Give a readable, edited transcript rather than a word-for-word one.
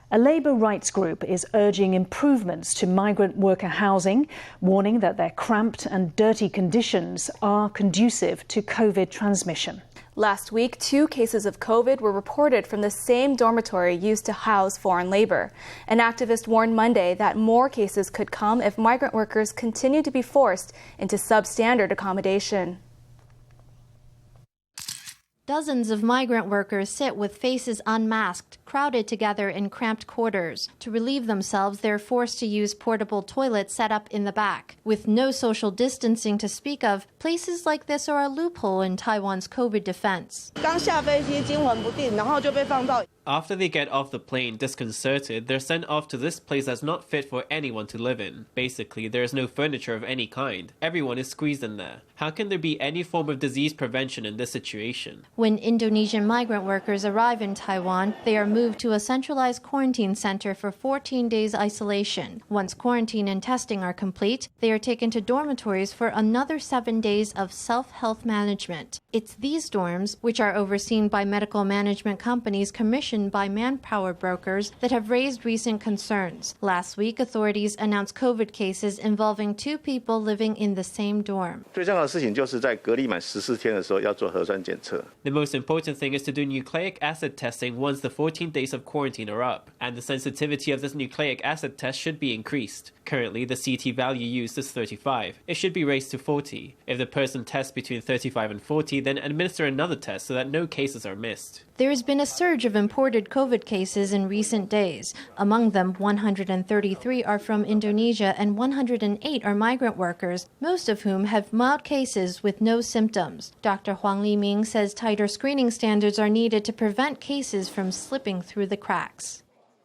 A labour rights group is urging improvements to migrant worker housing, warning that their cramped and dirty conditions are conducive to COVID transmission. Last week, 2 cases of COVID were reported from the same dormitory used to house foreign labor. An activist warned Monday that more cases could come if migrant workers continue to be forced into substandard accommodation. Dozens of migrant workers sit with faces unmasked, crowded together in cramped quarters. To relieve themselves, they're forced to use portable toilets set up in the back. With no social distancing to speak of, places like this are a loophole in Taiwan's COVID defense. After they get off the plane disconcerted, they're sent off to this place that's not fit for anyone to live in. Basically, there is no furniture of any kind. Everyone is squeezed in there. How can there be any form of disease prevention in this situation? When Indonesian migrant workers arrive in Taiwan, they are moved to a centralized quarantine center for 14 days isolation. Once quarantine and testing are complete, they are taken to dormitories for another 7 days of self-health management. It's these dorms, which are overseen by medical management companies commissioned by manpower brokers, that have raised recent concerns. Last week, authorities announced COVID cases involving 2 people living in the same dorm. The most important thing is to do nucleic acid testing once the 14 days of quarantine are up, and the sensitivity of this nucleic acid test should be increased. Currently, the CT value used is 35. It should be raised to 40. If the person tests between 35 and 40, then administer another test so that no cases are missed. There has been a surge of imported COVID cases in recent days. Among them, 133 are from Indonesia and 108 are migrant workers, most of whom have mild cases with no symptoms. Dr. Huang Liming says tighter screening standards are needed to prevent cases from slipping through the cracks.